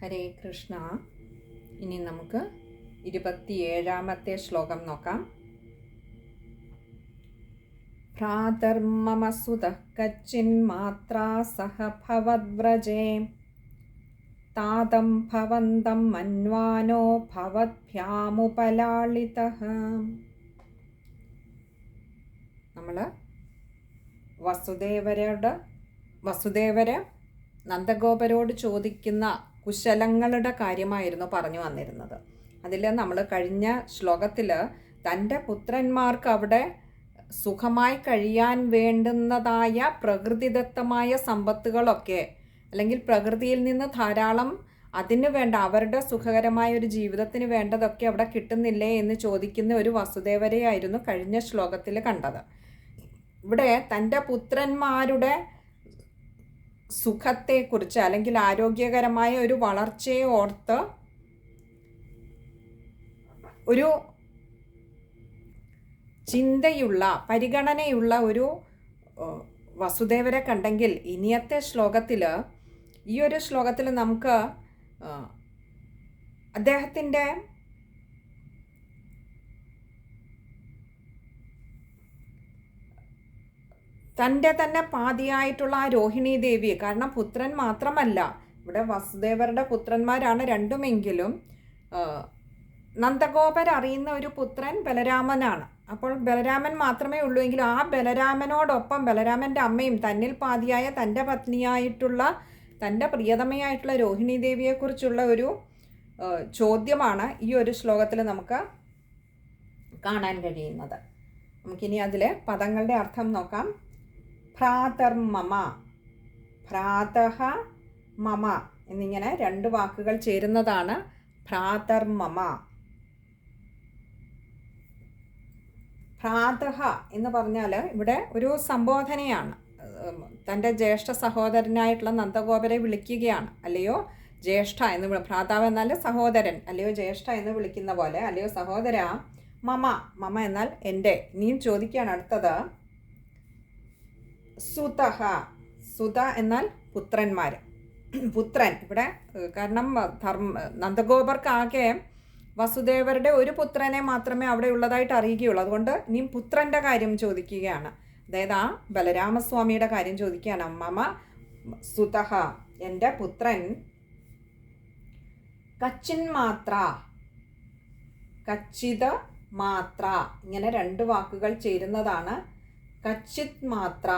ഹരേ കൃഷ്ണ. ഇനി നമുക്ക് 27ാമത്തെ ശ്ലോകം നോക്കാം. ഭ്രാതർമമ സുതഃ കച്ചിന്മാത്രാ സഹ ഭവദ്വ്രജേ താതം ഭവന്തം മന്വാനോ ഭവദ്ഭ്യാമുപലാളിതഃ. നമ്മൾ വസുദേവര് നന്ദഗോപരോട് ചോദിക്കുന്ന കുശലങ്ങളുടെ കാര്യമായിരുന്നു പറഞ്ഞു വന്നിരുന്നത്. അതിൽ നമ്മൾ കഴിഞ്ഞ ശ്ലോകത്തിൽ തൻ്റെ പുത്രന്മാർക്ക് അവിടെ സുഖമായി കഴിയാൻ വേണ്ടുന്നതായ പ്രകൃതിദത്തമായ സമ്പത്തുകളൊക്കെ, അല്ലെങ്കിൽ പ്രകൃതിയിൽ നിന്ന് ധാരാളം അതിന് വേണ്ട അവരുടെ സുഖകരമായ ഒരു ജീവിതത്തിന് വേണ്ടതൊക്കെ അവിടെ കിട്ടുന്നില്ലേ എന്ന് ചോദിക്കുന്ന ഒരു വസുദേവരെയായിരുന്നു കഴിഞ്ഞ ശ്ലോകത്തിൽ കണ്ടത്. ഇവിടെ തൻ്റെ പുത്രന്മാരുടെ സുഖത്തെക്കുറിച്ച് അല്ലെങ്കിൽ ആരോഗ്യകരമായ ഒരു വളർച്ചയെ ഓർത്ത് ഒരു ചിന്തയുള്ള പരിഗണനയുള്ള ഒരു വസുദേവരെ കണ്ടെങ്കിൽ ഇനിയത്തെ ശ്ലോകത്തിൽ, ഈ ഒരു ശ്ലോകത്തിൽ നമുക്ക് അദ്ദേഹത്തിൻ്റെ തൻ്റെ തന്നെ പാതിയായിട്ടുള്ള ആ രോഹിണി ദേവി, കാരണം പുത്രൻ മാത്രമല്ല, ഇവിടെ വസുദേവരുടെ പുത്രന്മാരാണ് രണ്ടുമെങ്കിലും നന്ദഗോപർ അറിയുന്ന ഒരു പുത്രൻ ബലരാമനാണ്. അപ്പോൾ ബലരാമൻ മാത്രമേ ഉള്ളൂ എങ്കിലും ആ ബലരാമനോടൊപ്പം ബലരാമൻ്റെ അമ്മയും തന്നിൽ പാതിയായ തൻ്റെ പത്നിയായിട്ടുള്ള തൻ്റെ പ്രിയതമയായിട്ടുള്ള രോഹിണി ദേവിയെക്കുറിച്ചുള്ള ഒരു ചോദ്യമാണ് ഈ ഒരു ശ്ലോകത്തിൽ നമുക്ക് കാണാൻ കഴിയുന്നത്. നമുക്കിനി അതിലെ പദങ്ങളുടെ അർത്ഥം നോക്കാം. ഭ്രാതർമമ, ഭ്രാതഃ മമ എന്നിങ്ങനെ രണ്ട് വാക്കുകൾ ചേരുന്നതാണ് ഭ്രാതർമമ. ഭ്രാതഃ എന്ന് പറഞ്ഞാൽ ഇവിടെ ഒരു സംബോധനയാണ്. തൻ്റെ ജ്യേഷ്ഠ സഹോദരനായിട്ടുള്ള നന്ദഗോപരെ വിളിക്കുകയാണ്. അല്ലയോ ജ്യേഷ്ഠ എന്ന്, ഭ്രാതാവ് എന്നാൽ സഹോദരൻ, അല്ലയോ ജ്യേഷ്ഠ എന്ന് വിളിക്കുന്ന പോലെ, അല്ലയോ സഹോദര. മമ, മമ എന്നാൽ എൻ്റെ. ഇനിയും ചോദിക്കുകയാണ് അടുത്തത്. സുതഃ, സുത എന്നാൽ പുത്രന്മാർ, പുത്രൻ. ഇവിടെ കാരണം നന്ദഗോപർക്കാകെ വസുദേവരുടെ ഒരു പുത്രനെ മാത്രമേ അവിടെ ഉള്ളതായിട്ട് അറിയുകയുള്ളൂ. അതുകൊണ്ട് ഇനിയും പുത്രൻ്റെ കാര്യം ചോദിക്കുകയാണ്. അതായത് ആ ബലരാമസ്വാമിയുടെ കാര്യം ചോദിക്കുകയാണ്. മമ സുതഃ, എൻ്റെ പുത്രൻ. കച്ചിന്മാത്ര, കച്ചിത് മാത്ര, ഇങ്ങനെ രണ്ട് വാക്കുകൾ ചേരുന്നതാണ് കച്ചിത് മാത്ര,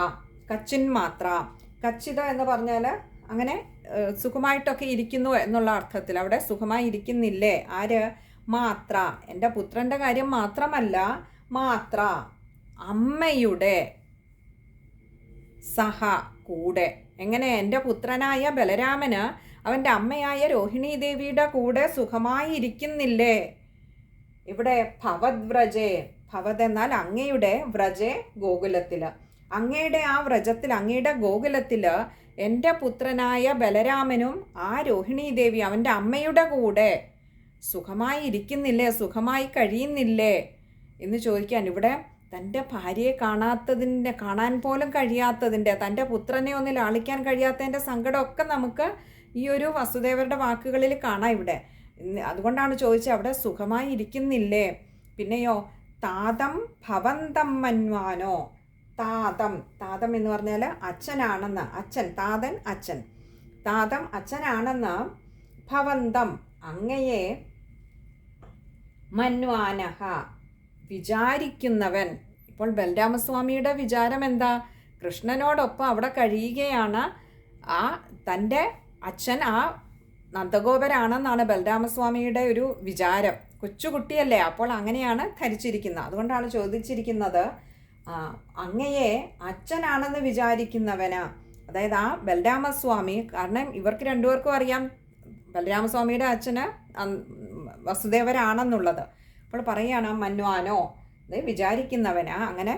കച്ചിന്മാത്ര. കച്ചിത എന്ന് പറഞ്ഞാൽ അങ്ങനെ സുഖമായിട്ടൊക്കെ ഇരിക്കുന്നു എന്നുള്ള അർത്ഥത്തിൽ. അവിടെ സുഖമായി ഇരിക്കുന്നില്ലേ ആര്? മാത്ര, എൻ്റെ പുത്രൻ്റെ കാര്യം മാത്രമല്ല, മാത്ര അമ്മയുടെ, സഹ കൂടെ. എങ്ങനെ? എൻ്റെ പുത്രനായ ബലരാമന് അവൻ്റെ അമ്മയായ രോഹിണി ദേവിയുടെ കൂടെ സുഖമായി ഇരിക്കുന്നില്ലേ? ഇവിടെ ഭവദ്വ്രജേ, ഭവത് എന്നാൽ അങ്ങയുടെ, വ്രജേ ഗോകുലത്തിൽ, അങ്ങയുടെ ആ വ്രജത്തിൽ, അങ്ങയുടെ ഗോകുലത്തിൽ എൻ്റെ പുത്രനായ ബലരാമനും ആ രോഹിണി ദേവി അവൻ്റെ അമ്മയുടെ കൂടെ സുഖമായി ഇരിക്കുന്നില്ലേ, സുഖമായി കഴിയുന്നില്ലേ എന്ന് ചോദിക്കാൻ. ഇവിടെ തൻ്റെ ഭാര്യയെ കാണാൻ പോലും കഴിയാത്തതിൻ്റെ, തൻ്റെ പുത്രനെ ഒന്ന് ലാളിക്കാൻ കഴിയാത്തതിൻ്റെ സങ്കടമൊക്കെ നമുക്ക് ഈ ഒരു വസുദേവരുടെ വാക്കുകളിൽ കാണാം ഇവിടെ. അതുകൊണ്ടാണ് ചോദിച്ചത് അവിടെ സുഖമായി ഇരിക്കുന്നില്ലേ. പിന്നെയോ താതം ഭവന്തം മന്വാനോ, താതം, താതം എന്ന് പറഞ്ഞാൽ അച്ഛനാണെന്ന്, അച്ഛൻ, താതൻ അച്ഛൻ, താതം അച്ഛനാണെന്ന്, ഭവന്തം അങ്ങയെ, മന്വാനഹ വിചാരിക്കുന്നവൻ. ഇപ്പോൾ ബലരാമസ്വാമിയുടെ വിചാരം എന്താ? കൃഷ്ണനോടൊപ്പം അവിടെ കഴിയുകയാണ്. ആ തൻ്റെ അച്ഛൻ ആ നന്ദഗോപരാണെന്നാണ് ബലരാമസ്വാമിയുടെ ഒരു വിചാരം. കൊച്ചുകുട്ടിയല്ലേ, അപ്പോൾ അങ്ങനെയാണ് ധരിച്ചിരിക്കുന്നത്. അതുകൊണ്ടാണ് ചോദിച്ചിരിക്കുന്നത് അങ്ങയെ അച്ഛനാണെന്ന് വിചാരിക്കുന്നവന്. അതായത് ആ ബലരാമസ്വാമി, കാരണം ഇവർക്ക് രണ്ടുപേർക്കും അറിയാം ബലരാമസ്വാമിയുടെ അച്ഛന് വസുദേവരാണെന്നുള്ളത്. അപ്പോൾ പറയുകയാണ് മന്വാനോ, അത് വിചാരിക്കുന്നവന്, അങ്ങനെ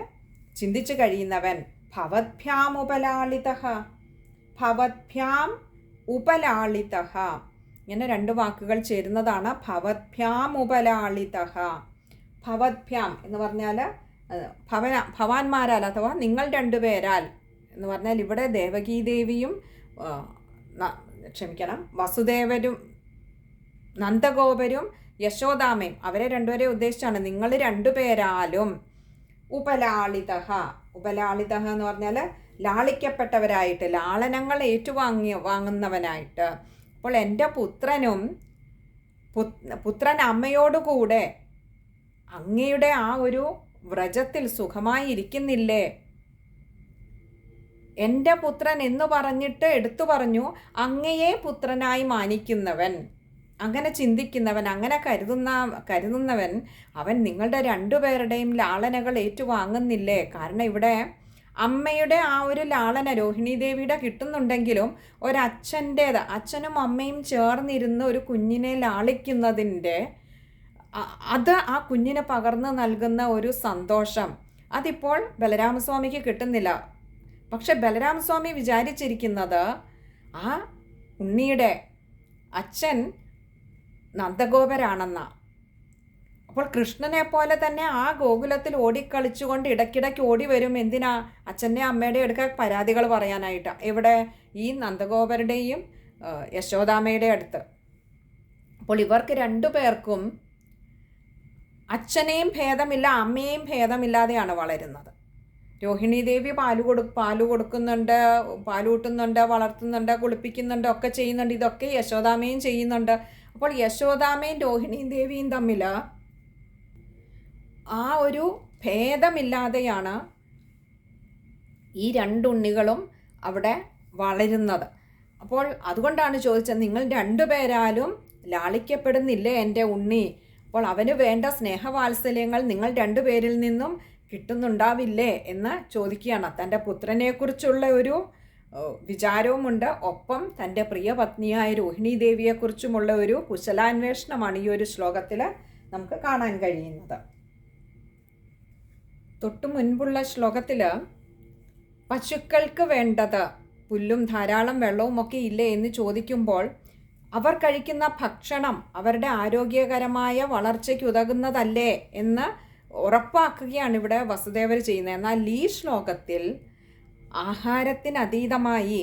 ചിന്തിച്ചു കഴിയുന്നവൻ. ഭവദ്ഭ്യാം ഉപലാളിതഃ, ഭവദ്ഭ്യാം ഉപലാളിതഃ, ഇങ്ങനെ രണ്ട് വാക്കുകൾ ചേരുന്നതാണ് ഭവദ്ഭ്യാം ഉപലാളിതഃ. ഭവദ്ഭ്യാം എന്ന് പറഞ്ഞാൽ ഭവാന്മാരാൽ അഥവാ നിങ്ങൾ രണ്ടുപേരാൽ എന്ന് പറഞ്ഞാൽ ഇവിടെ ദേവകീദേവിയും വസുദേവരും നന്ദഗോപരും യശോദാമയും അവരെ രണ്ടുപേരെ ഉദ്ദേശിച്ചാണ്. നിങ്ങൾ രണ്ടുപേരാലും ഉപലാളിത. ഉപലാളിത എന്ന് പറഞ്ഞാൽ ലാളിക്കപ്പെട്ടവരായിട്ട്, ലാളനങ്ങൾ വാങ്ങുന്നവനായിട്ട്. അപ്പോൾ എൻ്റെ പുത്രൻ അമ്മയോടുകൂടെ അങ്ങയുടെ ആ ഒരു വ്രജത്തിൽ സുഖമായി ഇരിക്കുന്നില്ലേ? എൻ്റെ പുത്രൻ എന്ന് പറഞ്ഞിട്ട് എടുത്തു പറഞ്ഞു, അങ്ങയെ പുത്രനായി മാനിക്കുന്നവൻ, അങ്ങനെ ചിന്തിക്കുന്നവൻ, അങ്ങനെ കരുതുന്നവൻ അവൻ നിങ്ങളുടെ രണ്ടുപേരുടെയും ലാളനകൾ ഏറ്റുവാങ്ങുന്നില്ലേ? കാരണം ഇവിടെ അമ്മയുടെ ആ ഒരു ലാളന രോഹിണി ദേവിയുടെ കിട്ടുന്നുണ്ടെങ്കിലും അച്ഛനും അമ്മയും ചേർന്നിരുന്ന് ഒരു കുഞ്ഞിനെ ലാളിക്കുന്നതിൻ്റെ അത് ആ കുഞ്ഞിന് പകർന്നു നൽകുന്ന ഒരു സന്തോഷം അതിപ്പോൾ ബലരാമസ്വാമിക്ക് കിട്ടുന്നില്ല. പക്ഷെ ബലരാമസ്വാമി വിചാരിച്ചിരിക്കുന്നത് ആ ഉണ്ണിയുടെ അച്ഛൻ നന്ദഗോപരാണെന്ന. അപ്പോൾ കൃഷ്ണനെ പോലെ തന്നെ ആ ഗോകുലത്തിൽ ഓടിക്കളിച്ചുകൊണ്ട് ഇടയ്ക്കിടയ്ക്ക് ഓടി വരും. എന്തിനാ? അച്ഛൻ്റെ അമ്മയുടെ അടുക്ക പരാതികൾ പറയാനായിട്ട്. എവിടെ? ഈ നന്ദഗോപരുടെയും യശോദാമ്മയുടെ അടുത്ത്. അപ്പോൾ ഇവർക്ക് രണ്ടുപേർക്കും അച്ഛനെയും ഭേദമില്ല, അമ്മയെയും ഭേദമില്ലാതെയാണ് വളരുന്നത്. രോഹിണി ദേവി പാല് കൊടുക്കുന്നുണ്ട്, പാലൂട്ടുന്നുണ്ട്, വളർത്തുന്നുണ്ട്, കുളിപ്പിക്കുന്നുണ്ട്, ഒക്കെ ചെയ്യുന്നുണ്ട്. ഇതൊക്കെ യശോദാമ്മയും ചെയ്യുന്നുണ്ട്. അപ്പോൾ യശോദാമ്മയും രോഹിണി ദേവിയും തമ്മിൽ ആ ഒരു ഭേദമില്ലാതെയാണ് ഈ രണ്ടുണ്ണികളും അവിടെ വളരുന്നത്. അപ്പോൾ അതുകൊണ്ടാണ് ചോദിച്ചത്, നിങ്ങൾ രണ്ടുപേരാലും ലാളിക്കപ്പെടുന്നില്ലേ എൻ്റെ ഉണ്ണി? അപ്പോൾ അവന് വേണ്ട സ്നേഹവാത്സല്യങ്ങൾ നിങ്ങൾ രണ്ടുപേരിൽ നിന്നും കിട്ടുന്നുണ്ടാവില്ലേ എന്ന് ചോദിക്കുകയാണ്. തൻ്റെ പുത്രനെക്കുറിച്ചുള്ള ഒരു വിചാരവുമുണ്ട്, ഒപ്പം തൻ്റെ പ്രിയ പത്നിയായ രോഹിണി ദേവിയെക്കുറിച്ചുമുള്ള ഒരു കുശലാന്വേഷണമാണ് ഈ ഒരു ശ്ലോകത്തിൽ നമുക്ക് കാണാൻ കഴിയുന്നത്. തൊട്ടു മുൻപുള്ള ശ്ലോകത്തിൽ പശുക്കൾക്ക് വേണ്ടത് പുല്ലും ധാരാളം വെള്ളവും ഒക്കെ ഇല്ലേ എന്ന് ചോദിക്കുമ്പോൾ അവർ കഴിക്കുന്ന ഭക്ഷണം അവരുടെ ആരോഗ്യകരമായ വളർച്ചയ്ക്ക് ഉതകുന്നതല്ലേ എന്ന് ഉറപ്പാക്കുകയാണ് ഇവിടെ വസുദേവർ ചെയ്യുന്നത്. എന്നാൽ ഈ ശ്ലോകത്തിൽ ആഹാരത്തിനതീതമായി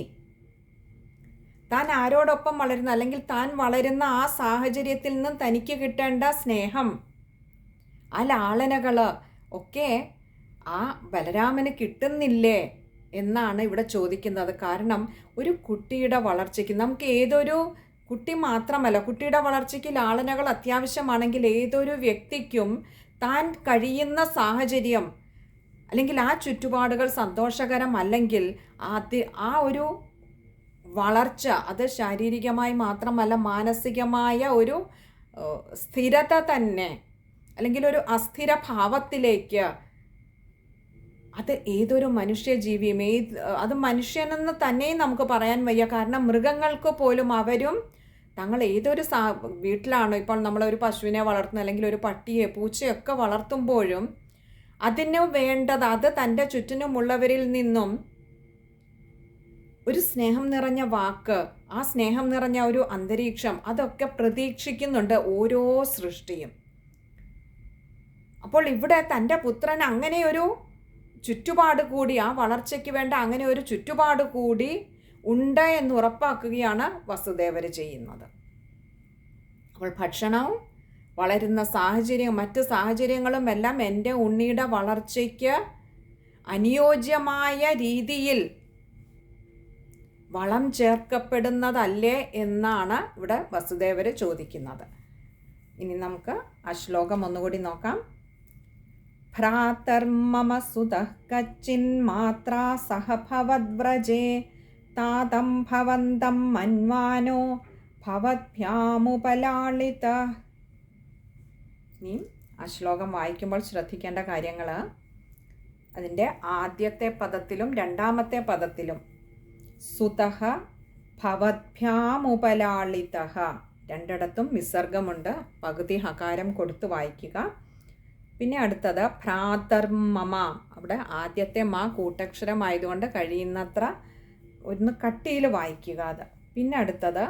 താൻ ആരോടൊപ്പം വളരുന്ന, അല്ലെങ്കിൽ താൻ വളരുന്ന ആ സാഹചര്യത്തിൽ നിന്നും തനിക്ക് കിട്ടേണ്ട സ്നേഹം, ആ ലാളനകൾ ഒക്കെ ആ ബലരാമന് കിട്ടുന്നില്ലേ എന്നാണ് ഇവിടെ ചോദിക്കുന്നത്. കാരണം ഒരു കുട്ടിയുടെ വളർച്ചയ്ക്ക്, നമുക്ക് ഏതൊരു കുട്ടി മാത്രമല്ല, കുട്ടിയുടെ വളർച്ചയ്ക്ക് ലാളനകൾ അത്യാവശ്യമാണെങ്കിൽ ഏതൊരു വ്യക്തിക്കും താൻ കഴിയുന്ന സാഹചര്യം അല്ലെങ്കിൽ ആ ചുറ്റുപാടുകൾ സന്തോഷകരമല്ലെങ്കിൽ ആ ഒരു വളർച്ച അത് ശാരീരികമായി മാത്രമല്ല മാനസികമായ ഒരു സ്ഥിരത തന്നെ, അല്ലെങ്കിൽ ഒരു അസ്ഥിര ഭാവത്തിലേക്ക് അത് ഏതൊരു മനുഷ്യജീവിയും അത് മനുഷ്യനെന്ന് തന്നെയും നമുക്ക് പറയാൻ വയ്യ. കാരണം മൃഗങ്ങൾക്ക് പോലും അവരും തങ്ങൾ ഏതൊരു വീട്ടിലാണോ ഇപ്പോൾ നമ്മളൊരു പശുവിനെ വളർത്തുന്നു, അല്ലെങ്കിൽ ഒരു പട്ടിയെ പൂച്ചയൊക്കെ വളർത്തുമ്പോഴും അതിന് വേണ്ടത് അത് തൻ്റെ ചുറ്റിനുമുള്ളവരിൽ നിന്നും ഒരു സ്നേഹം നിറഞ്ഞ വാക്ക്, ആ സ്നേഹം നിറഞ്ഞ ഒരു അന്തരീക്ഷം അതൊക്കെ പ്രതീക്ഷിക്കുന്നുണ്ട് ഓരോ സൃഷ്ടിയും. അപ്പോൾ ഇവിടെ തൻ്റെ പുത്രൻ അങ്ങനെ ഒരു ചുറ്റുപാട് കൂടി, ആ വളർച്ചയ്ക്ക് വേണ്ട അങ്ങനെ ഒരു ചുറ്റുപാട് കൂടി ഉണ്ട് എന്ന് ഉറപ്പാക്കുകയാണ് വസുദേവർ ചെയ്യുന്നത്. അപ്പോൾ ഭക്ഷണവും വളരുന്ന സാഹചര്യം മറ്റ് സാഹചര്യങ്ങളും എല്ലാം എൻ്റെ ഉണ്ണിയുടെ വളർച്ചയ്ക്ക് അനുയോജ്യമായ രീതിയിൽ വളം ചേർക്കപ്പെടുന്നതല്ലേ എന്നാണ് ഇവിടെ വസുദേവർ ചോദിക്കുന്നത്. ഇനി നമുക്ക് ആ ശ്ലോകം ഒന്നുകൂടി നോക്കാം. ഭ്രാതർമമ സുതഃ കച്ചിന്മാത്രാ സഹ ഭവദ്വ്രജേ താതം ഭവന്തം മന്വാനോ ഭവദ്ഭ്യാമുപലാളിത. ഇനിയും ആ ശ്ലോകം വായിക്കുമ്പോൾ ശ്രദ്ധിക്കേണ്ട കാര്യങ്ങൾ, അതിൻ്റെ ആദ്യത്തെ പദത്തിലും രണ്ടാമത്തെ പദത്തിലും സുതഃ ഭവദ്ഭ്യാമുപലാളിതഃ രണ്ടിടത്തും വിസർഗമുണ്ട്. പകുതി ഹകാരം കൊടുത്ത് വായിക്കുക. പിന്നെ അടുത്തത് ഭ്രാതർമമ, അവിടെ ആദ്യത്തെ മാ കൂട്ടക്ഷരമായതുകൊണ്ട് കഴിയുന്നത്ര ഒന്ന് കട്ടിയിൽ വായിക്കുക അത്. പിന്നെ അടുത്തത്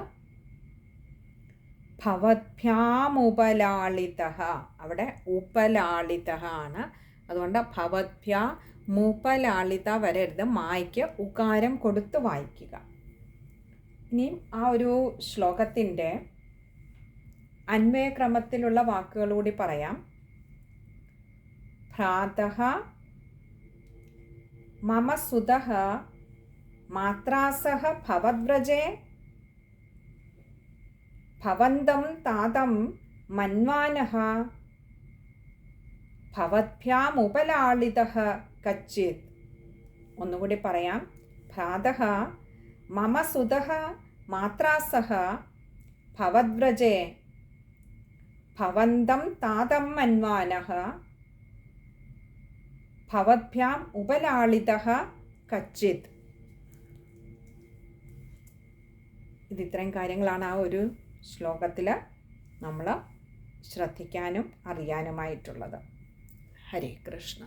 ഭവദ്ഭ്യാമുപലാളിതഃ, അവിടെ ഉപലാളിതഃ ആണ്, അതുകൊണ്ട് ഭവദ്ഭ്യാ മുപലാളിത വരരുത്, മായ്ക്ക് ഉകാരം കൊടുത്ത് വായിക്കുക. ഇനിയും ആ ഒരു ശ്ലോകത്തിൻ്റെ അന്വയക്രമത്തിലുള്ള വാക്കുകളൂടി പറയാം. ഭ്രാതഃ മമ സുതഃ മാത്രാ സഹ ഭവദ്വ്രജേ ഭവന്തം താതം മന്വാനഃ ഭവദ്ഭ്യാമുപലാളിതഃ കച്ചിത്. ഒന്നുകൂടി പറയാം. ഭ്രാതഃ മമ സുതഃ മാത്രാ സഹ ഭവദ്വ്രജേ ഭവന്തം താതം മന്വാനഃ ഭവദ്ഭ്യാം ഉപലാളിതഃ കച്ചിത്. ഇത്രയും കാര്യങ്ങളാണ് ആ ഒരു ശ്ലോകത്തിൽ നമ്മൾ ശ്രദ്ധിക്കാനും അറിയാനുമായിട്ടുള്ളത്. ഹരേ കൃഷ്ണ.